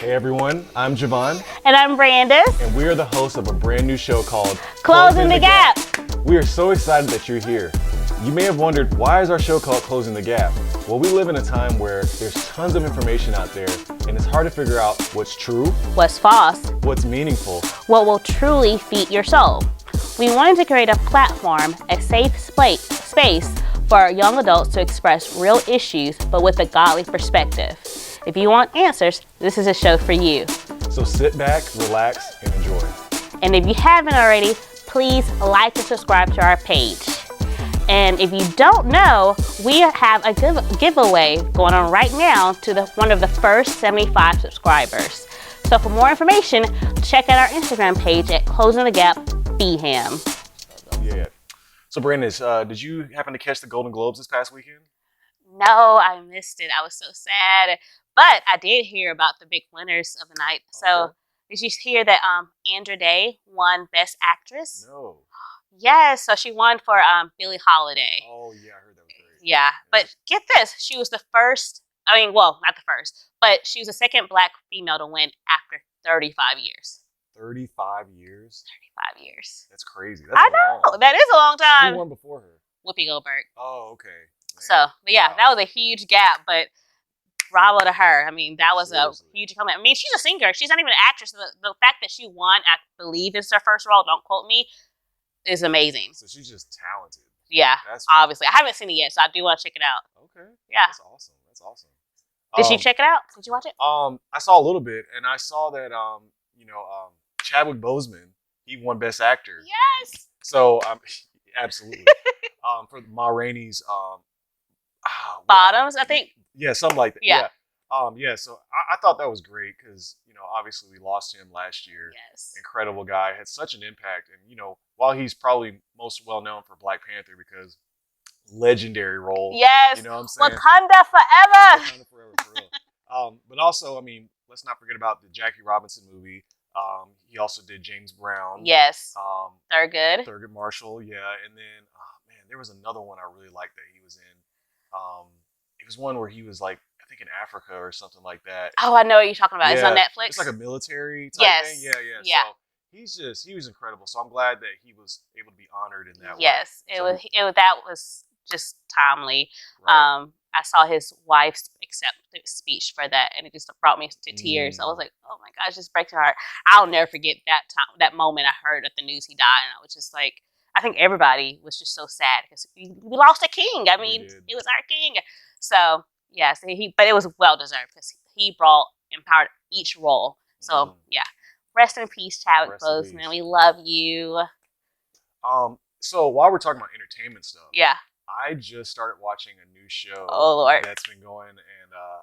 Hey everyone, I'm JoVan. And I'm Brandice. And we are the hosts of a brand new show called Closing the Gap. We are so excited that you're here. You may have wondered, why is our show called Closing the Gap? Well, we live in a time where there's tons of information out there, and it's hard to figure out what's true, What's false, what's meaningful, what will truly feed your soul. We wanted to create a platform, a safe space for young adults to express real issues, but with a godly perspective. If you want answers, this is a show for you. So sit back, relax, and enjoy. And if you haven't already, please like and subscribe to our page. And if you don't know, we have a giveaway going on right now to one of the first 75 subscribers. So for more information, check out our Instagram page at Closing the Gap BHAM. Yeah. So Brandice, did you happen to catch the Golden Globes this past weekend? No, I missed it. I was so sad. But I did hear about the big winners of the night. So did you hear that Andra Day won Best Actress? No. Yes, so she won for Billie Holiday. Oh yeah, I heard that was great. Yeah, but get this, she was the first, not the first, but she was the second Black female to win after 35 years. 35 years? 35 years. That's crazy. That's I know, that is a long time. Who won before her? Whoopi Goldberg. Oh, okay. Man. So, but yeah, Wow. that was a huge gap, but bravo to her. I mean, that was Seriously. a huge comment. I mean, she's a singer. She's not even an actress. The fact that she won, I believe it's her first role, don't quote me, is amazing. So she's just talented. Yeah, That's obviously. I haven't seen it yet, so I do want to check it out. Okay. Yeah. That's awesome. That's awesome. Did you check it out? Did you watch it? I saw a little bit, and I saw that Chadwick Boseman, he won Best Actor. Yes. So absolutely. For Ma Rainey's Bottoms, I think. Yeah, something like that. Yeah. So I thought that was great because, obviously we lost him last year. Yes. Incredible guy, had such an impact. And, while he's probably most well known for Black Panther because legendary role. Yes. You know what I'm saying? Wakanda forever. Wakanda forever, for real. But also, let's not forget about the Jackie Robinson movie. He also did James Brown. Yes. Thurgood Thurgood. Marshall, yeah. And then, there was another one I really liked that he was in. It was one where he was like, I think in Africa or something like that. Oh, I know what you're talking about. Yeah. It's on Netflix. It's like a military type thing. Yes. Yeah. So he was incredible. So I'm glad that he was able to be honored in that way. Yes, that was just timely. Right. I saw his wife's acceptance speech for that, and it just brought me to tears. I was like, oh my gosh, this breaks my heart. I'll never forget that moment I heard at the news he died, and I was just like, I think everybody was just so sad because we lost a king. I mean, it was our king. So yes, but it was well deserved because he empowered each role. So yeah, rest in peace, Chadwick Boseman. We love you. So while we're talking about entertainment stuff, yeah, I just started watching a new show. Oh Lord, that's been going, and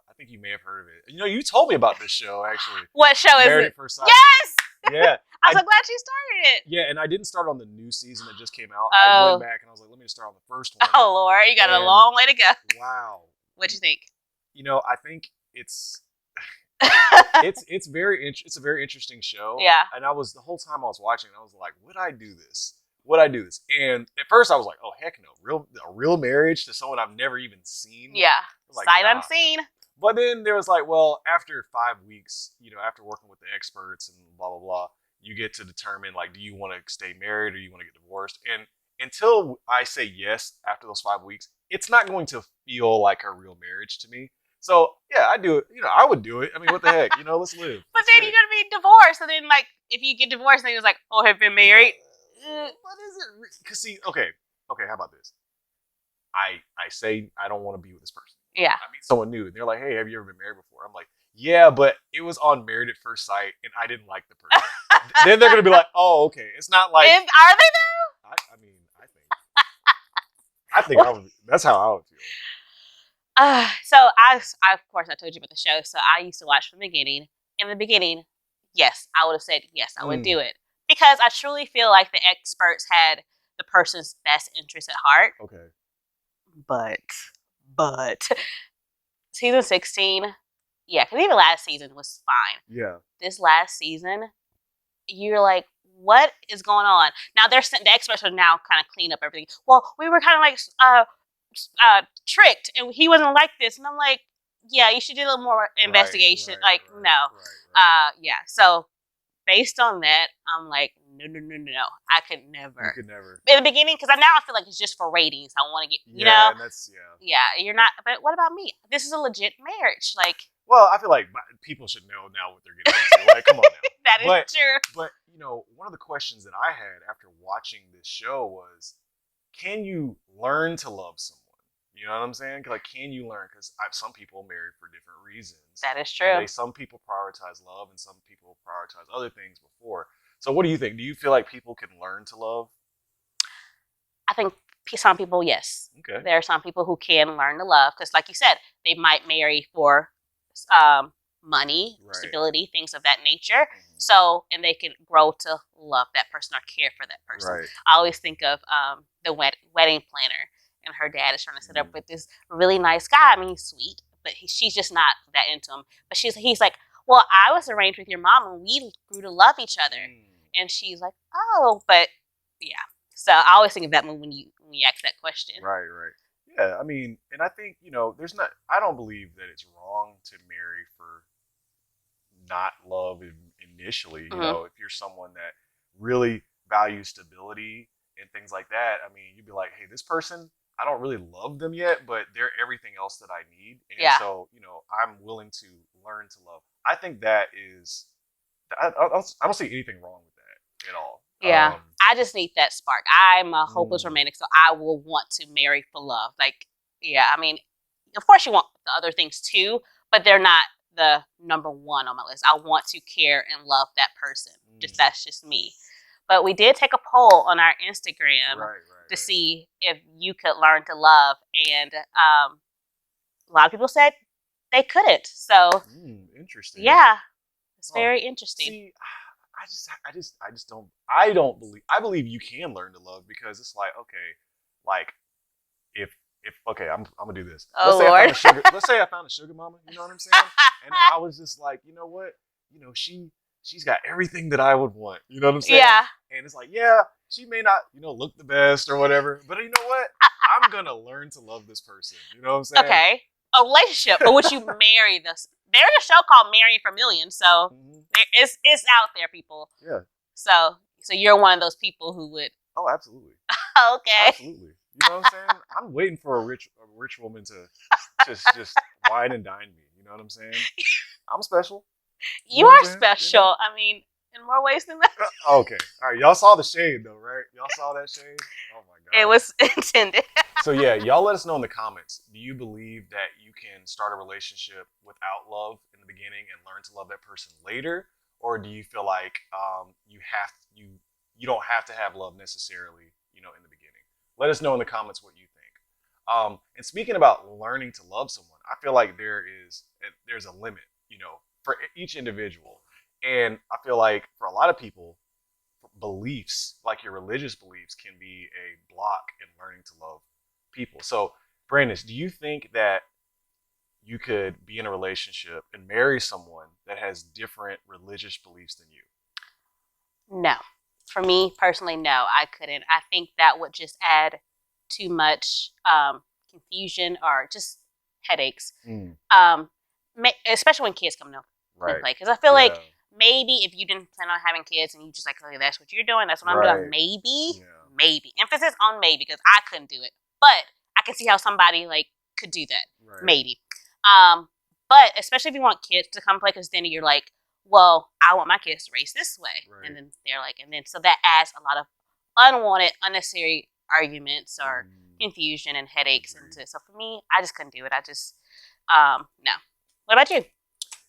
I think you may have heard of it. You told me about this show actually. What show is Married it? at First Sight. Yes. Yeah. I'm so glad you started it. Yeah, and I didn't start on the new season that just came out. Oh. I went back and I was like, let me just start on the first one. Oh Lord, you got a long way to go. Wow. What'd you think? I think it's it's a very interesting show. Yeah. And the whole time I was watching, I was like, would I do this? Would I do this? And at first I was like, oh heck no, a real marriage to someone I've never even seen. Yeah. Like, Sight unseen. But then there was like, well, after 5 weeks, after working with the experts and blah, blah, blah, you get to determine, like, do you want to stay married or you want to get divorced? And until I say yes after those 5 weeks, it's not going to feel like a real marriage to me. So, yeah, I do it. I would do it. I mean, what the heck? Let's live. But then you're going to be divorced. And then, like, if you get divorced, then it's like, oh, have been married. What is it? Because, see, okay, how about this? I say I don't want to be with this person. Yeah. I meet someone new, and they're like, hey, have you ever been married before? I'm like, yeah, but it was on Married at First Sight, and I didn't like the person. Then they're going to be like, oh, okay. It's not like... Are they though? I think that's how I would feel. So of course, I told you about the show. So I used to watch from the beginning. In the beginning, yes, I would have said, yes, I would do it. Because I truly feel like the experts had the person's best interest at heart. Okay. But season 16, yeah, because even last season was fine. Yeah. This last season, you're like, what is going on? Now the experts are now kind of clean up everything. Well, we were kind of like tricked, and he wasn't like this, and I'm like, yeah, you should do a little more investigation. Like, no. Yeah. So based on that, I'm like, no. I could never. You could never. In the beginning, because now I feel like it's just for ratings. I want to get, and that's Yeah, you're not. But what about me? This is a legit marriage. Like, well, I feel like people should know now what they're getting into. Like, come on now. That is true. But one of the questions that I had after watching this show was, can you learn to love someone? You know what I'm saying? Like, can you learn? Because some people marry for different reasons. That is true. Some people prioritize love, and some people prioritize other things before. So, what do you think? Do you feel like people can learn to love? I think some people, yes. Okay. There are some people who can learn to love because, like you said, they might marry for money, stability, things of that nature. So, and they can grow to love that person or care for that person. Right. I always think of the wedding planner, and her dad is trying to set up with this really nice guy. I mean, he's sweet, but she's just not that into him. But he's like, well, I was arranged with your mom, and we grew to love each other. And she's like, oh, but yeah. So I always think of that when you ask that question. Right. Yeah, I mean, and I think, I don't believe that it's wrong to marry for not love initially. If you're someone that really values stability and things like that, I mean, you'd be like, hey, this person, I don't really love them yet, but they're everything else that I need. And so, I'm willing to learn to love. I think that is, I don't see anything wrong with that at all. Yeah. I just need that spark. I'm a hopeless romantic, so I will want to marry for love. Like, yeah, I mean, of course you want the other things too, but they're not the number one on my list. I want to care and love that person. That's just me. But we did take a poll on our Instagram to see if you could learn to love, and a lot of people said they couldn't. So interesting. Yeah, it's very interesting. See, I believe you can learn to love, because it's like, okay, like if I'm gonna do this. Oh, Lord. Let's say I found a sugar mama, you know what I'm saying? And I was just like, you know what? She's got everything that I would want. You know what I'm saying? Yeah. And it's like, yeah, she may not, look the best or whatever, but you know what? I'm gonna learn to love this person. You know what I'm saying? Okay. A relationship, but would you marry this? There's a show called Marrying for Millions, so it's out there, people. Yeah. So you're one of those people who would. Oh, absolutely. Okay. Absolutely. You know what I'm saying? I'm waiting for a rich woman to just wine and dine me. You know what I'm saying? I'm special. You are special. I mean, in more ways than that. Okay. All right. Y'all saw the shade, though, right? Y'all saw that shade? Oh, my God. It was intended. So, yeah, y'all let us know in the comments. Do you believe that you can start a relationship without love in the beginning and learn to love that person later? Or do you feel like you don't have to have love necessarily, in the beginning? Let us know in the comments what you think. And speaking about learning to love someone, I feel like there's a limit, for each individual. And I feel like for a lot of people, beliefs, like your religious beliefs, can be a block in learning to love people. So, Brandice, do you think that you could be in a relationship and marry someone that has different religious beliefs than you? No. For me personally, no, I couldn't. I think that would just add too much confusion or just headaches. Especially when kids come into play. Because I feel like maybe if you didn't plan on having kids and you just like, okay, that's what you're doing, that's what I'm doing, maybe. Emphasis on maybe, because I couldn't do it. But I can see how somebody could do that. Maybe. But especially if you want kids to come play, because then you're like, well, I want my kids to race this way. And then they're like, so that adds a lot of unwanted, unnecessary arguments or confusion and headaches into it. So for me, I just couldn't do it. I just, no. What about you?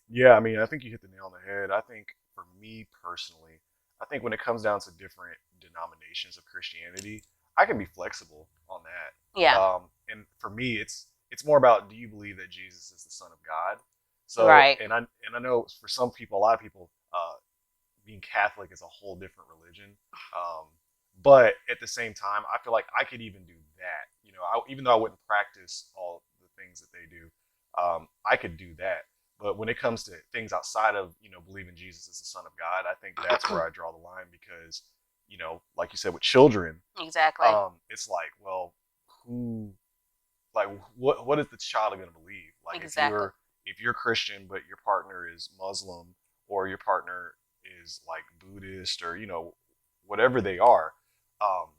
Yeah, I mean, I think you hit the nail on the head. I think for me personally, I think when it comes down to different denominations of Christianity, I can be flexible on that. Yeah. And for me, it's more about, do you believe that Jesus is the Son of God? So, and I know for some people, a lot of people, being Catholic is a whole different religion. But at the same time, I feel like I could even do that. Even though I wouldn't practice all the things that they do, I could do that. But when it comes to things outside of, believing Jesus is the Son of God, I think that's where I draw the line, because, like you said, with children, exactly, it's like, well, what is the child going to believe? Like, if you're Christian but your partner is Muslim or your partner is like Buddhist or whatever they are, um,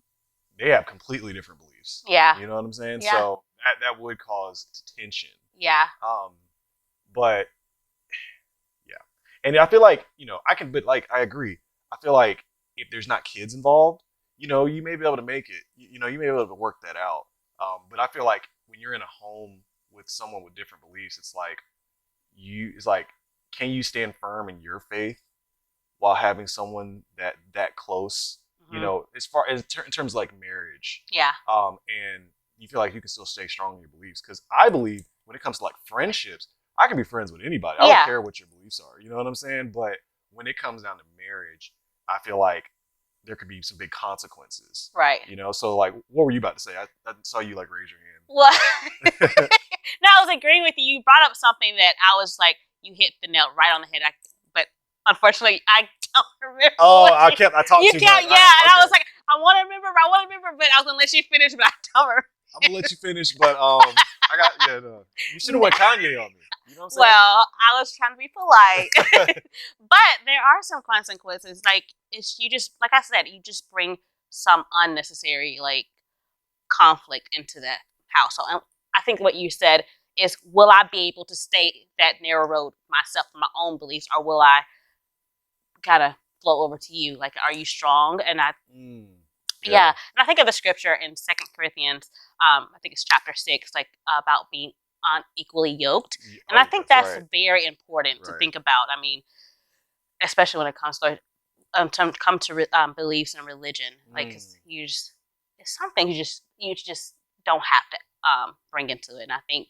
they have completely different beliefs. Yeah. You know what I'm saying? Yeah. So that would cause tension. Yeah. But yeah, and I feel like but like I agree. I feel like if there's not kids involved, you may be able to make it. You may be able to work that out. But I feel like when you're in a home with someone with different beliefs, it's like can you stand firm in your faith while having someone that close? As far as in terms of like marriage. Yeah. And you feel like you can still stay strong in your beliefs, because I believe when it comes to like friendships, I can be friends with anybody. I don't care what your beliefs are. You know what I'm saying? But when it comes down to marriage, I feel like there could be some big consequences. Right. So like, what were you about to say? I saw you like raise your hand. Well, no, I was agreeing with you. You brought up something that I was like, you hit the nail right on the head. But unfortunately, I don't remember. Oh, I talked too much. Yeah, okay. And I was like, I want to remember, but I was gonna let you finish, but I don't remember. I'm gonna let you finish, but you should have went Kanye on me. You know what I'm saying? Well, I was trying to be polite, but there are some consequences. Like you just, like I said, you just bring some unnecessary like conflict into that household. And I think what you said is, will I be able to stay that narrow road myself for my own beliefs, or will I gotta flow over to you? Like, are you strong? And yeah. And I think of the scripture in 2 Corinthians, I think it's chapter 6, like about being unequally yoked. And I think that's very important to think about. I mean, especially when it comes to beliefs and religion, like, 'cause it's something you just don't have to bring into it. And I think,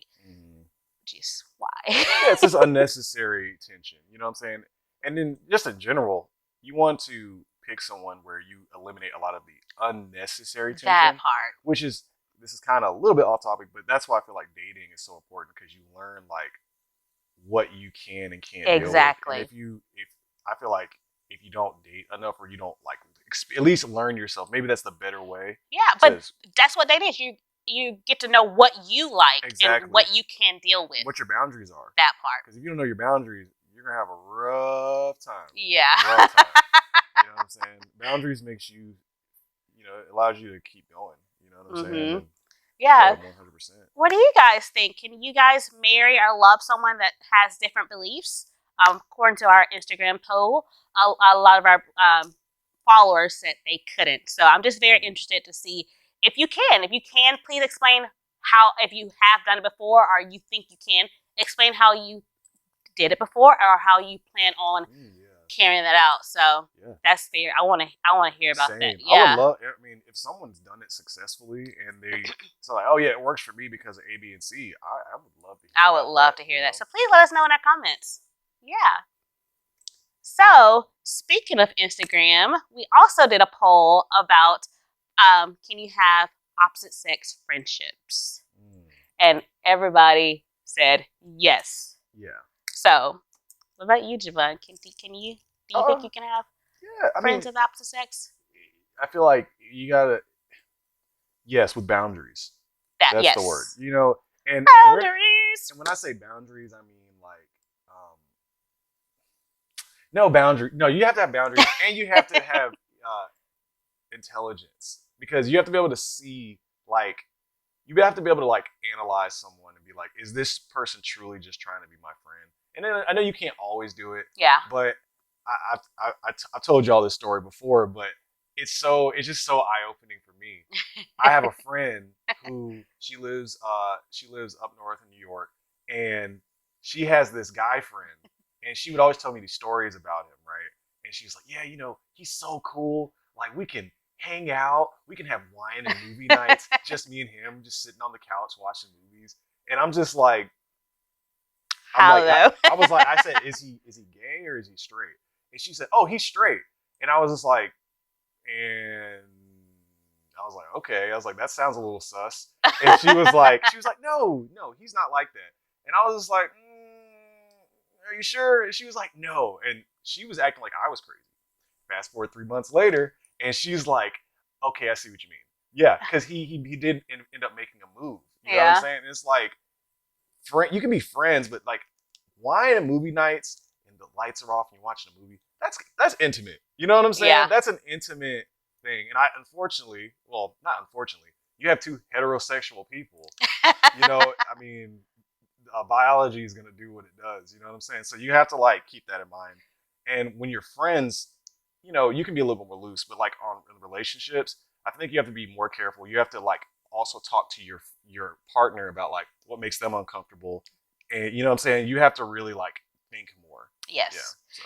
just why? Yeah, it's just unnecessary tension. You know what I'm saying? And then just in general, you want to pick someone where you eliminate a lot of the unnecessary tension. That part. This is kind of a little bit off topic, but that's why I feel like dating is so important, because you learn like what you can and can't exactly. deal with. And I feel like if you don't date enough, or you don't like at least learn yourself, maybe that's the better way. Yeah, but that's what dating is. You get to know what you like and what you can deal with. What your boundaries are. That part. Because if you don't know your boundaries, you're gonna have a rough time. Yeah. Rough time. You know what I'm saying? Boundaries makes you, it allows you to keep going. You know what I'm saying? And yeah. 100%. What do you guys think? Can you guys marry or love someone that has different beliefs? According to our Instagram poll, a lot of our followers said they couldn't. So I'm just very interested to see if you can. If you can, please explain how, if you have done it before or you think you can, explain how you did it before or how you plan on carrying that out. So that's fair. I want to hear about that. Yeah. I would love. I mean, if someone's done it successfully and it's like, oh yeah, it works for me because of A, B, and C. I would love to. I would love to hear that. So please let us know in our comments. Yeah. So speaking of Instagram, we also did a poll about can you have opposite sex friendships? And everybody said yes. Yeah. So, what about you, JoVan? Do you think you can have friends of the opposite sex? I feel like you gotta, with boundaries. That's the word. And boundaries. And when I say boundaries, I mean like, no boundary. No, you have to have boundaries, and you have to have intelligence, because you have to be able to see, like, you have to be able to like analyze someone and be like, is this person truly just trying to be my friend? And then I know you can't always do it. Yeah. But I've told y'all this story before, but it's just so eye opening for me. I have a friend who she lives up north in New York, and she has this guy friend, and she would always tell me these stories about him, right? And she's like, yeah, he's so cool. Like, we can hang out, we can have wine and movie nights, just me and him, just sitting on the couch watching movies. And I'm just like, I was like, I said, is he gay or is he straight? And she said, oh, he's straight. And I was just like, okay. I was like, that sounds a little sus. And she was like, no, he's not like that. And I was just like, are you sure? And she was like, no. And she was acting like I was crazy. Fast forward 3 months later, and she's like, okay, I see what you mean. Yeah, because he did end up making a move. You know what I'm saying? It's like, you can be friends, but like, wine and movie nights and the lights are off and you're watching a movie, that's intimate. You know what I'm saying? Yeah. That's an intimate thing. And I unfortunately, well, not unfortunately, you have two heterosexual people. You know, I mean, biology is going to do what it does. You know what I'm saying? So you have to like keep that in mind. And when you're friends, you know, you can be a little bit more loose, but like in relationships, I think you have to be more careful. You have to like also talk to your partner about like what makes them uncomfortable. And you know what I'm saying? You have to really like think more. Yes. Yeah. So.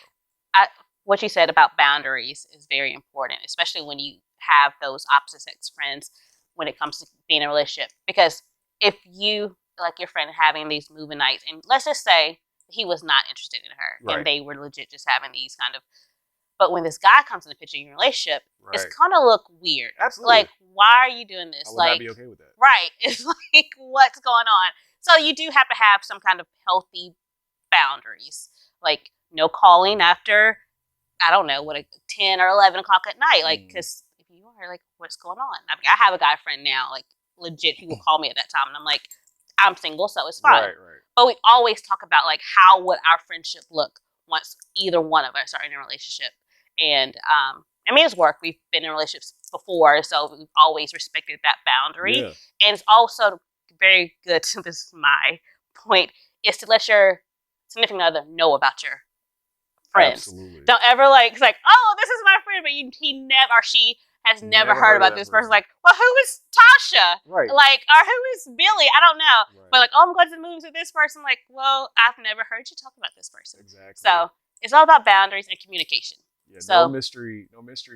What you said about boundaries is very important, especially when you have those opposite sex friends when it comes to being in a relationship. Because if you, like your friend having these movie nights, and let's just say he was not interested in her, Right. and they were legit just having these kind of, but when this guy comes in the picture in your relationship, Right. it's going to look weird. Absolutely. Like, why are you doing this? I would like, not be okay with that. Right. It's like, what's going on? So you do have to have some kind of healthy boundaries. Like, no calling after, I don't know, 10 or 11 o'clock at night. Like, because if you are, like, what's going on? I mean, I have a guy friend now, like, legit, he will call me at that time. And I'm like, I'm single, so it's fine. Right. But we always talk about, like, how would our friendship look once either one of us are in a relationship. And, I mean, it's work. We've been in relationships before, so we've always respected that boundary. Yeah. And it's also very good, this is my point, is to let your significant other know about your friends. Absolutely. Don't ever it's like, oh, this is my friend, but he never or she has never heard about this person. Like, well, who is Tasha? Right. Like, or who is Billy? I don't know. Right. But like, oh, I'm going to the movies with this person. Like, well, I've never heard you talk about this person. Exactly. So it's all about boundaries and communication. Yeah, so, no mystery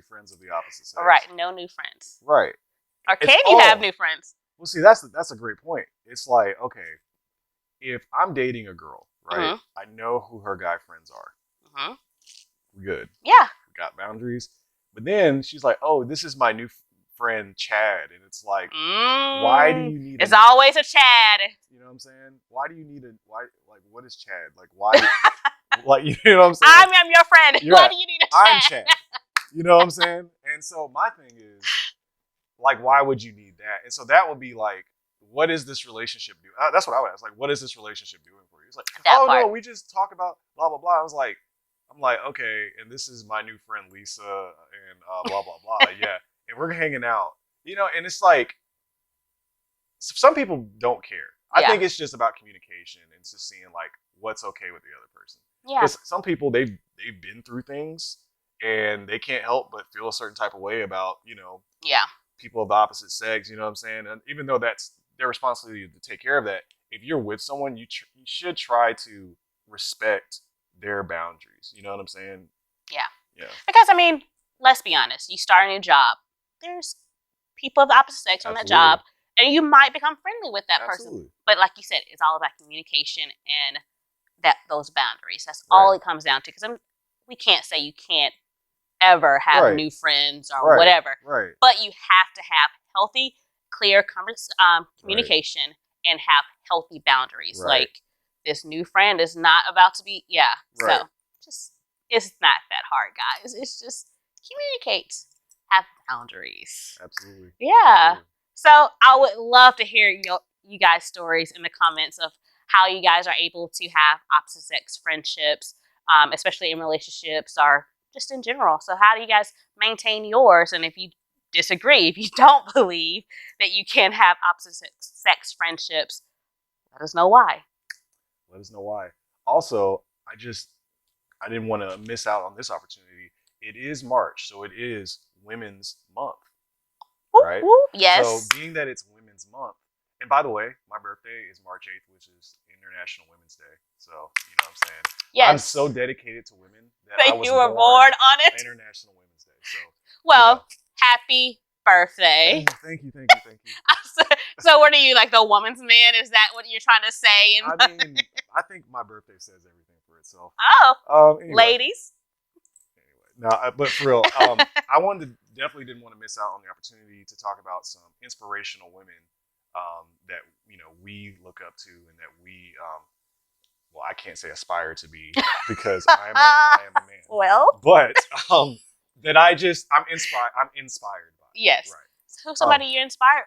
friends of the opposite sex. Right, no new friends. Right. Or can you have new friends? Well, see, that's a great point. It's like, okay, if I'm dating a girl, right, I know who her guy friends are. We're good. Yeah. We got boundaries. But then she's like, oh, this is my new friend, Chad. And it's like, why do you need It's always a Chad. You know what I'm saying? Why do you need what is Chad? Like, why? Like, you know what I'm saying? I'm your friend. Why do you need a Chad? I'm Chad. You know what I'm saying? And so my thing is, like, why would you need that? And so that would be like, what is this relationship doing? That's what I would ask. Like, what is this relationship doing for you? It's like, no, we just talk about blah, blah, blah. I'm like, okay, and this is my new friend, Lisa, and blah, blah, blah. Yeah. And we're hanging out, you know, and it's like, some people don't care. I think it's just about communication and just seeing like what's okay with the other person. Yeah. Because some people, they've been through things and they can't help but feel a certain type of way about, you know, people of the opposite sex, you know what I'm saying? And even though that's their responsibility to take care of that, if you're with someone, you should try to respect their boundaries. You know what I'm saying? Yeah. Yeah. Because, I mean, let's be honest. You start a new job. There's people of the opposite sex on that job. And you might become friendly with that person. But like you said, it's all about communication and those boundaries. That's all it comes down to. Because we can't say you can't ever have new friends or whatever. Right. But you have to have healthy, clear communication and have healthy boundaries. Right. Like, this new friend is not about to be, So, just, it's not that hard, guys. It's just communicate. Have boundaries. Absolutely. Yeah. Absolutely. So I would love to hear you guys' stories in the comments of how you guys are able to have opposite sex friendships, especially in relationships or just in general. So how do you guys maintain yours? And if you disagree, if you don't believe that you can have opposite sex friendships, let us know why. Let us know why. Also, I didn't want to miss out on this opportunity. It is March, so it is Women's Month. Right? Yes. So being that it's Women's Month, and by the way, my birthday is March 8th, which is International Women's Day. So, you know what I'm saying? Yes. I'm so dedicated to women that I was you were born on it. International Women's Day. So, well, happy birthday. Thank you. So what are you, like the woman's man? Is that what you're trying to say? I mean, I think my birthday says everything for itself. Oh. Anyway. Ladies. No, but for real, I definitely didn't want to miss out on the opportunity to talk about some inspirational women that, you know, we look up to and that we, well, I can't say aspire to be because I am a man. Well, but that I'm inspired by. Yes. Right. So somebody you're inspired.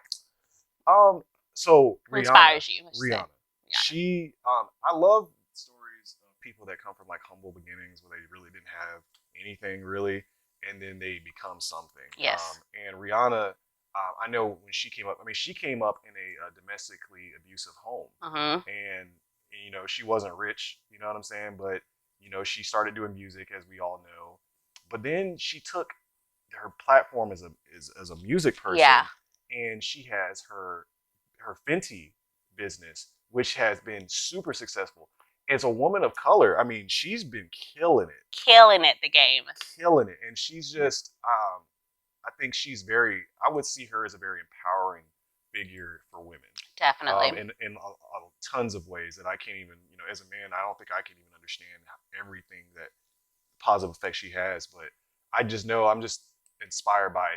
So Rihanna inspires you. Rihanna. She, I love stories people that come from like humble beginnings where they really didn't have anything really, and then they become something. Yes. And Rihanna, I know when she came up. I mean, she came up in a domestically abusive home, Mm-hmm. and you know she wasn't rich. You know what I'm saying? But you know she started doing music, as we all know. But then she took her platform as a music person, Yeah. and she has her Fenty business, which has been super successful. As a woman of color, I mean, she's been Killing it, the game. killing it, and she's just, I think she's very, I would see her as a very empowering figure for women, Definitely. in tons of ways that I can't even, you know, as a man, I don't think I can even understand everything that positive effects she has, but I just know I'm just inspired by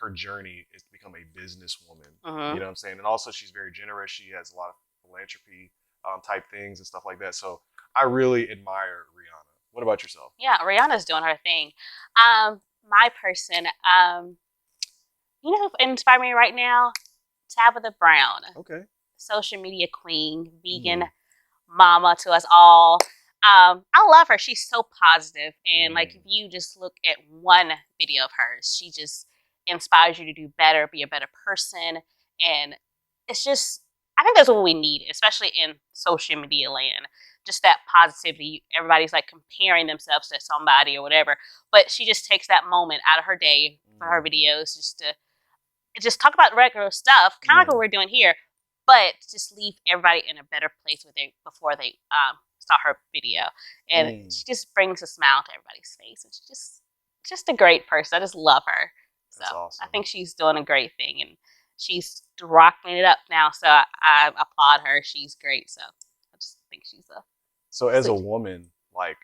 her journey is to become a businesswoman. Mm-hmm. You know what I'm saying? And also, she's very generous. She has a lot of philanthropy type things and stuff like that. So I really admire Rihanna. What about yourself? Yeah, Rihanna's doing her thing. My person, you know who inspired me right now? Tabitha Brown, Okay. social media queen, vegan mama to us all. I love her. She's so positive, and like if you just look at one video of hers, she just inspires you to do better, be a better person, and it's just I think that's what we need, especially in social media land. Just that positivity. Everybody's like comparing themselves to somebody or whatever, but she just takes that moment out of her day for her videos just talk about regular stuff, kind of like what we're doing here, but just leave everybody in a better place before they saw her video, and she just brings a smile to everybody's face, and she's just a great person. I just love her. So That's awesome. I think she's doing a great thing, and she's rocking it up now. So I applaud her. She's great. So I just think she's a. So as a woman, like,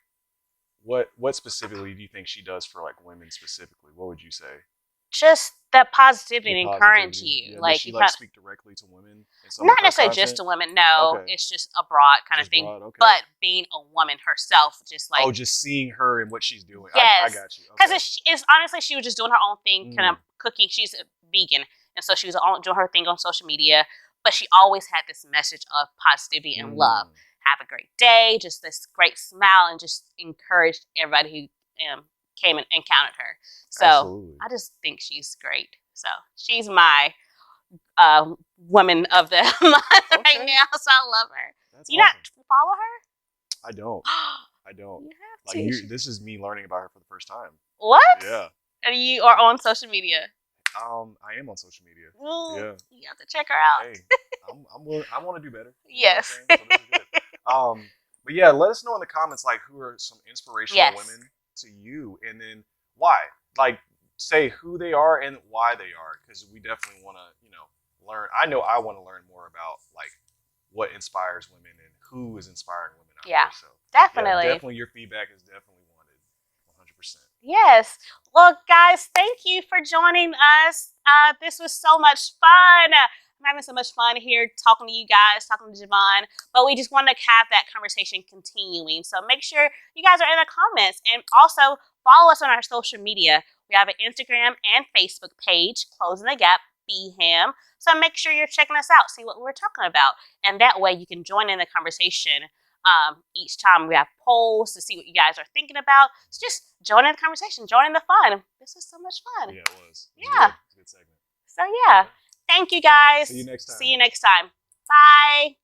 what specifically do you think she does for like women specifically? What would you say? Just that positivity and encourage you. Yeah, like does she like speak directly to women? Not necessarily just to women. No, it's just a broad kind of thing. Okay. But being a woman herself, just like just seeing her and what she's doing. Yes, I got you. Because it's honestly she was just doing her own thing, kind of cooking. She's a vegan, and so she was doing her thing on social media. But she always had this message of positivity and love. Have a great day, just this great smile, and just encouraged everybody who came and encountered her. So absolutely. I just think she's great. So she's my woman of the month right now. So I love her. That's you awesome. Not follow her? I don't. I don't. You have to. This is me learning about her for the first time. What? Yeah. And you are on social media? I am on social media. Yeah. You have to check her out. Hey, I want to do better. Yes. So this is good. But yeah, let us know in the comments like who are some inspirational women to you, and then why. Like say who they are and why they are, because we definitely want to learn. I know I want to learn more about like what inspires women and who is inspiring women out there. So definitely. Definitely your feedback is definitely wanted. 100%. Yes. Well, guys, thank you for joining us. This was so much fun. I'm having so much fun here talking to you guys, talking to JoVan, but we just want to have that conversation continuing. So make sure you guys are in the comments, and also follow us on our social media. We have an Instagram and Facebook page, Closing the Gap BHAM. So make sure you're checking us out, see what we're talking about, and that way you can join in the conversation. Each time we have polls to see what you guys are thinking about. So just join in the conversation, join in the fun. This was so much fun. Yeah, it was. It was a good segment. So yeah. Thank you guys. See you next time. See you next time. Bye.